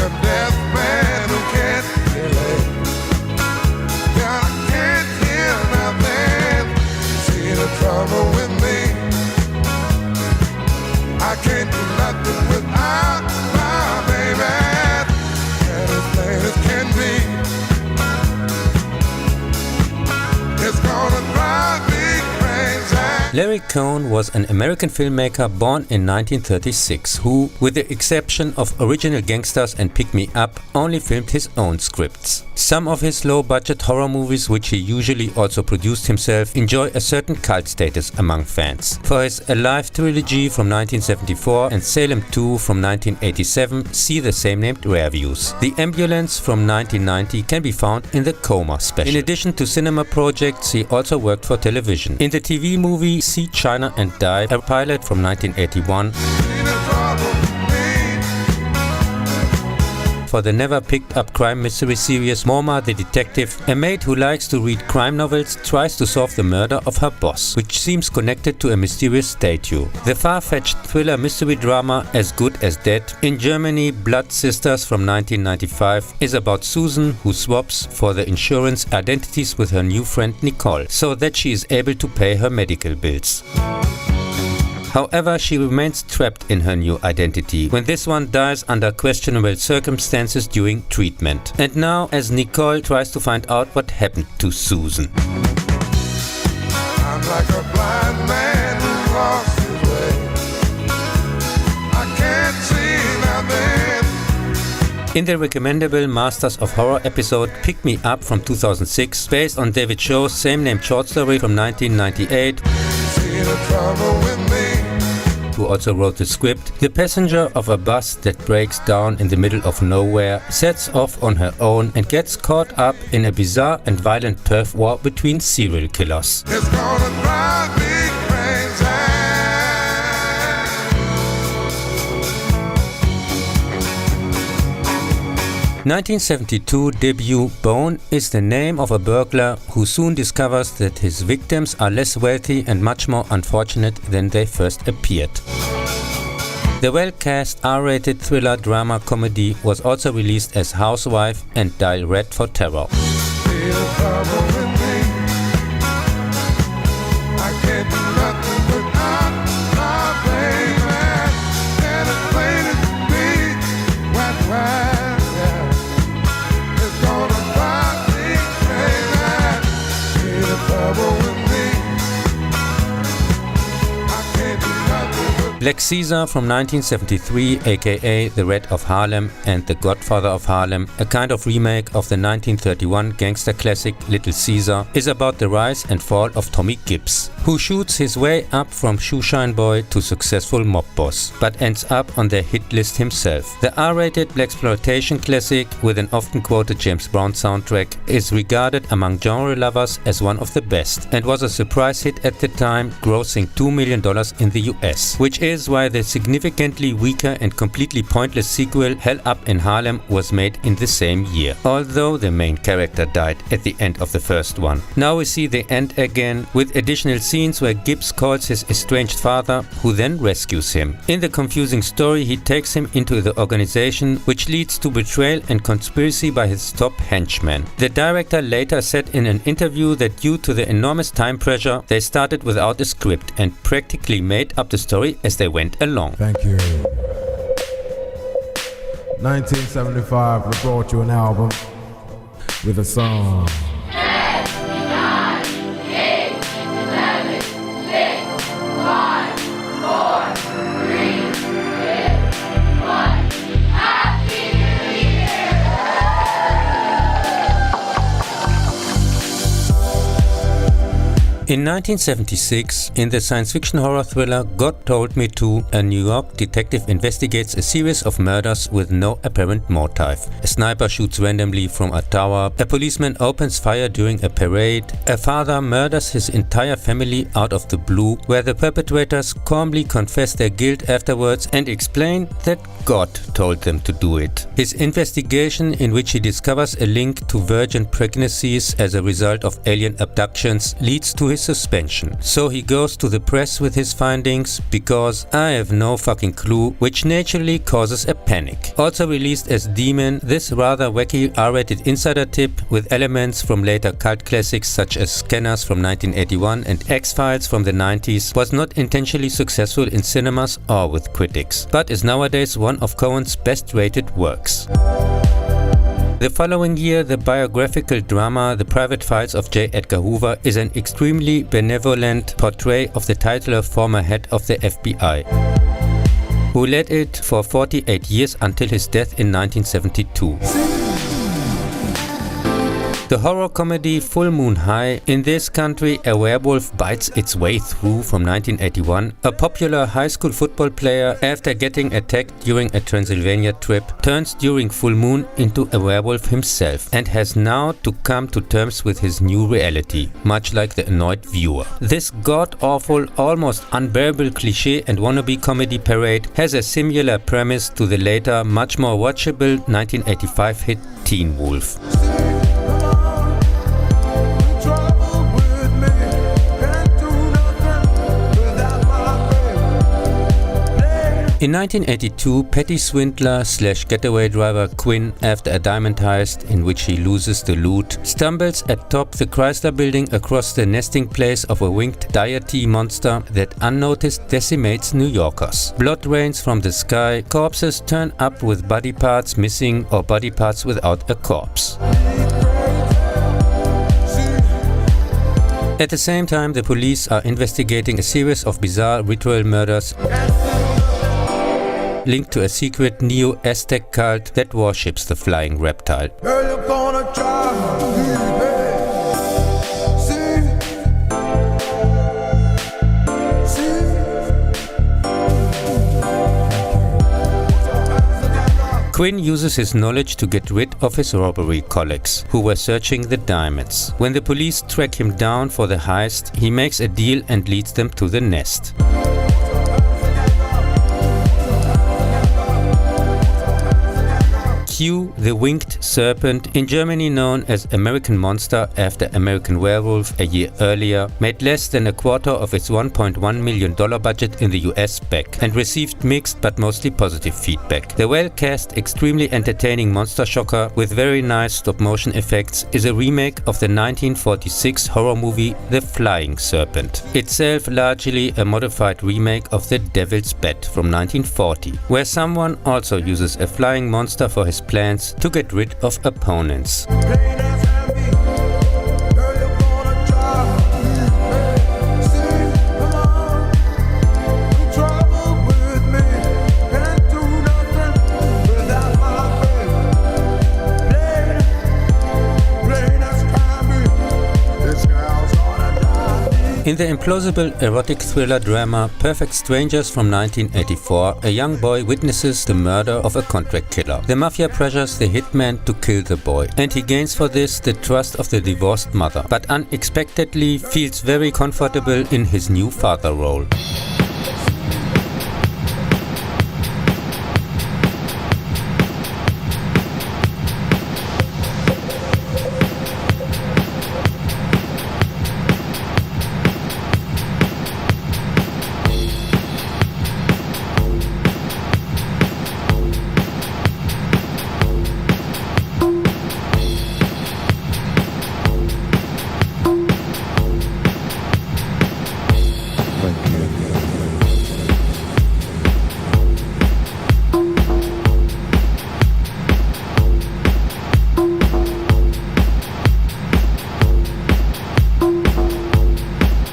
a deaf man who can't relate. Yeah, I can't hear nothing. See the trouble with me. I can't do nothing without my baby. And as plain as can be, it's gonna drive me crazy. Larry Cohen was an American filmmaker born in 1936 who, with the exception of Original Gangsters and Pick Me Up, only filmed his own scripts. Some of his low-budget horror movies, which he usually also produced himself, enjoy a certain cult status among fans. For his Alive trilogy from 1974 and Salem 2 from 1987, see the same-named rearviews. The Ambulance from 1990 can be found in the Coma special. In addition to cinema projects, he also worked for television. In the TV movie See China and Die, a pilot from 1981, for the never-picked-up crime mystery series Morma the Detective, a maid who likes to read crime novels tries to solve the murder of her boss, which seems connected to a mysterious statue. The far-fetched thriller mystery drama As Good as Dead, in Germany Blood Sisters from 1995, is about Susan, who swaps for the insurance identities with her new friend Nicole, so that she is able to pay her medical bills. However, she remains trapped in her new identity when this one dies under questionable circumstances during treatment. And now, as Nicole tries to find out what happened to Susan. I'm like a blind man who lost his way. I can't see nothing. In the recommendable Masters of Horror episode Pick Me Up from 2006, based on David Show's same-named short story from 1998, See the trouble with me. who also wrote the script, the passenger of a bus that breaks down in the middle of nowhere sets off on her own and gets caught up in a bizarre and violent turf war between serial killers. It's gonna drive me crazy. 1972 debut Bone is the name of a burglar who soon discovers that his victims are less wealthy and much more unfortunate than they first appeared. The well-cast R-rated thriller drama comedy was also released as Housewife and Dial Red for Terror. See the trouble with me. I can't do nothing without my baby. And it's plain as can be. Whack, whack, yeah. It's gonna drive me crazy. See the trouble with me. I can't do nothing with Black Caesar from 1973, aka The Red of Harlem and The Godfather of Harlem, a kind of remake of the 1931 gangster classic Little Caesar, is about the rise and fall of Tommy Gibbs, who shoots his way up from shoeshine boy to successful mob boss, but ends up on the hit list himself. The R-rated blaxploitation classic, with an often quoted James Brown soundtrack, is regarded among genre lovers as one of the best, and was a surprise hit at the time, grossing $2 million in the US, which is why the significantly weaker and completely pointless sequel Hell Up in Harlem was made in the same year, although the main character died at the end of the first one. Now we see the end again, with additional scenes where Gibbs calls his estranged father, who then rescues him. In the confusing story, he takes him into the organization, which leads to betrayal and conspiracy by his top henchman. The director later said in an interview that due to the enormous time pressure, they started without a script and practically made up the story as they went along. Thank you. 1975, we brought you an album with a song. 10, 9, 8, 11, 6, 5, 4, 3, 2, 1. Happy New Year! In 1976, in the science fiction horror thriller God Told Me To, a New York detective investigates a series of murders with no apparent motive. A sniper shoots randomly from a tower, a policeman opens fire during a parade, a father murders his entire family out of the blue, where the perpetrators calmly confess their guilt afterwards and explain that God told them to do it. His investigation, in which he discovers a link to virgin pregnancies as a result of alien abductions, leads to his suspension. So he goes to the press with his findings because I have no fucking clue, which naturally causes a panic. Also released as Demon, this rather wacky R-rated insider tip with elements from later cult classics such as Scanners from 1981 and X-Files from the 90s was not intentionally successful in cinemas or with critics, but is nowadays one of Cohen's best rated works. The following year, the biographical drama The Private Files of J. Edgar Hoover is an extremely benevolent portrait of the titular former head of the FBI, who led it for 48 years until his death in 1972. The horror comedy Full Moon High, in this country a werewolf bites its way through from 1981, a popular high school football player after getting attacked during a Transylvania trip turns during full moon into a werewolf himself and has now to come to terms with his new reality, much like the annoyed viewer. This god-awful, almost unbearable cliché and wannabe comedy parade has a similar premise to the later, much more watchable 1985 hit Teen Wolf. In 1982, petty swindler / getaway driver Quinn, after a diamond heist in which he loses the loot, stumbles atop the Chrysler Building across the nesting place of a winged deity monster that unnoticed decimates New Yorkers. Blood rains from the sky, corpses turn up with body parts missing or body parts without a corpse. At the same time, the police are investigating a series of bizarre ritual murders linked to a secret Neo-Aztec cult that worships the flying reptile. Quinn uses his knowledge to get rid of his robbery colleagues, who were searching the diamonds. When the police track him down for the heist, he makes a deal and leads them to the nest. Cue the Winged Serpent, in Germany known as American Monster after American Werewolf a year earlier, made less than a quarter of its $1.1 million budget in the US back and received mixed but mostly positive feedback. The well-cast, extremely entertaining monster shocker with very nice stop-motion effects is a remake of the 1946 horror movie The Flying Serpent, itself largely a modified remake of The Devil's Bat from 1940, where someone also uses a flying monster for his plans to get rid of opponents. In the implausible erotic thriller drama Perfect Strangers from 1984, a young boy witnesses the murder of a contract killer. The mafia pressures the hitman to kill the boy, and he gains for this the trust of the divorced mother, but unexpectedly feels very comfortable in his new father role.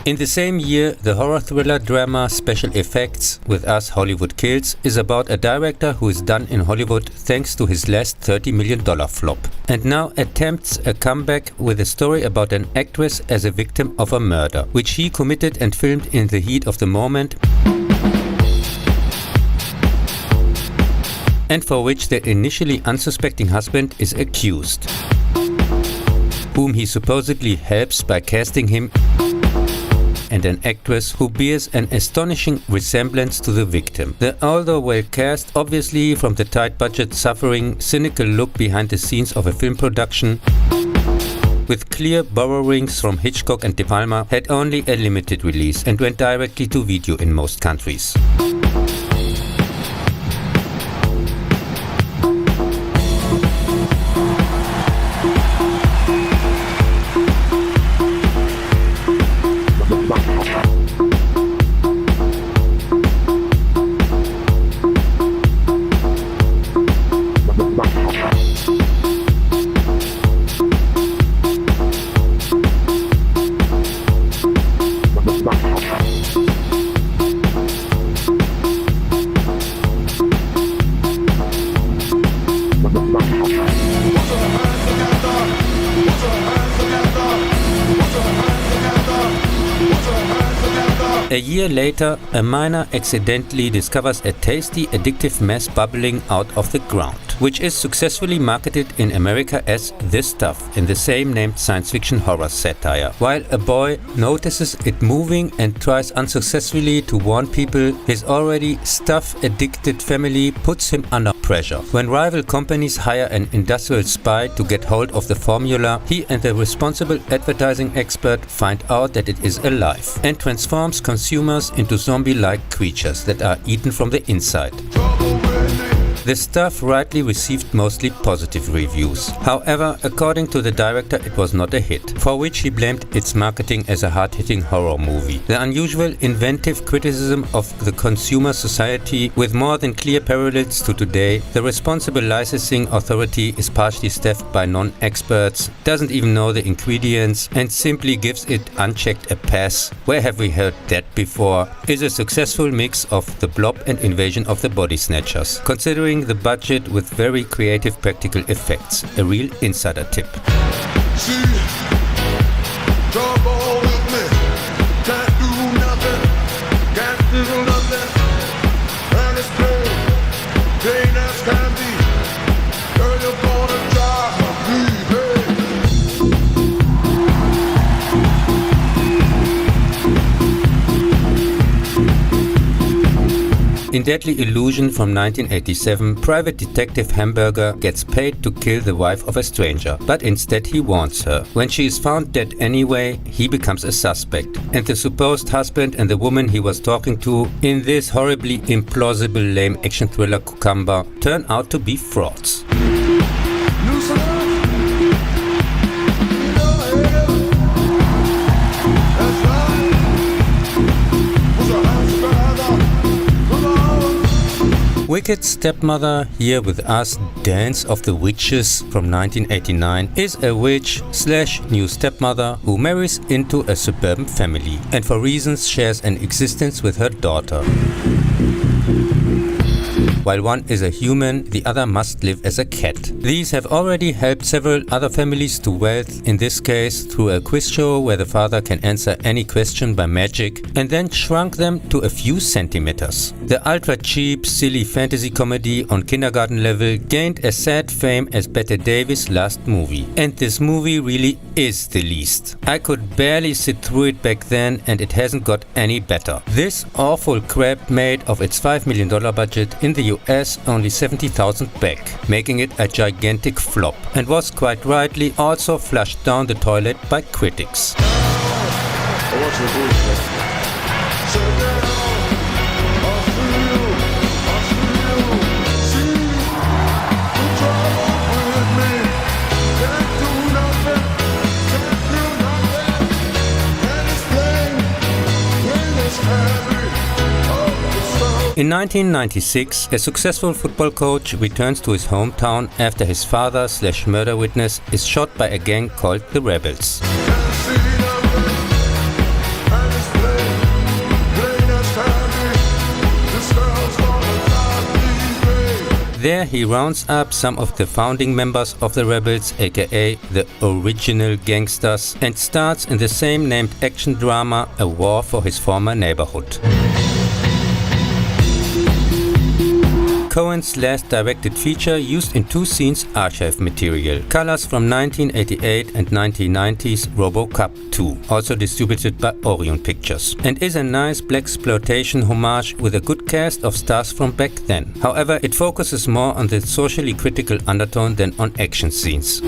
In the same year, the horror thriller drama Special Effects with Us Hollywood Kills is about a director who is done in Hollywood thanks to his last $30 million flop, and now attempts a comeback with a story about an actress as a victim of a murder, which he committed and filmed in the heat of the moment, and for which the initially unsuspecting husband is accused, whom he supposedly helps by casting him and an actress who bears an astonishing resemblance to the victim. The although well cast, obviously from the tight budget suffering, cynical look behind the scenes of a film production with clear borrowings from Hitchcock and De Palma, had only a limited release and went directly to video in most countries. A year later, a miner accidentally discovers a tasty, addictive mess bubbling out of the ground, which is successfully marketed in America as The Stuff, in the same named science fiction horror satire. While a boy notices it moving and tries unsuccessfully to warn people, his already stuff-addicted family puts him under pressure. When rival companies hire an industrial spy to get hold of the formula, he and the responsible advertising expert find out that it is alive and transforms consumers into zombie-like creatures that are eaten from the inside. The Stuff rightly received mostly positive reviews. However, according to the director, it was not a hit, for which he blamed its marketing as a hard-hitting horror movie. The unusual, inventive criticism of the consumer society, with more than clear parallels to today. The responsible licensing authority is partially staffed by non-experts, doesn't even know the ingredients, and simply gives it unchecked a pass. Where have we heard that before? Is a successful mix of The Blob and Invasion of the Body Snatchers, considering the budget with very creative practical effects. A real insider tip. See, trouble with me. Can't do nothing. Can't do nothing. And it's plain, plain as can be. Girl, you're gonna drive me, hey. In Deadly Illusion from 1987, private detective Hamburger gets paid to kill the wife of a stranger, but instead he warns her. When she is found dead anyway, he becomes a suspect, and the supposed husband and the woman he was talking to in this horribly implausible lame action thriller cucumber turn out to be frauds. Wicked Stepmother, here with us, Dance of the Witches from 1989, is a witch/new stepmother who marries into a suburban family and for reasons shares an existence with her daughter. While one is a human, the other must live as a cat. These have already helped several other families to wealth, in this case through a quiz show where the father can answer any question by magic and then shrunk them to a few centimeters. The ultra-cheap, silly fantasy comedy on kindergarten level gained a sad fame as Bette Davis' last movie. And this movie really is the least. I could barely sit through it back then, and it hasn't got any better. This awful crap made of its $5 million budget in the US only 70,000 back, making it a gigantic flop, and was quite rightly also flushed down the toilet by critics. In 1996, a successful football coach returns to his hometown after his father/murder witness is shot by a gang called the Rebels. There he rounds up some of the founding members of the Rebels, aka the original gangsters, and starts in the same named action drama a war for his former neighborhood. Cohen's last directed feature used in 2 scenes archive material, colors from 1988 and 1990's RoboCop 2, also distributed by Orion Pictures, and is a nice blaxploitation homage with a good cast of stars from back then. However, it focuses more on the socially critical undertone than on action scenes.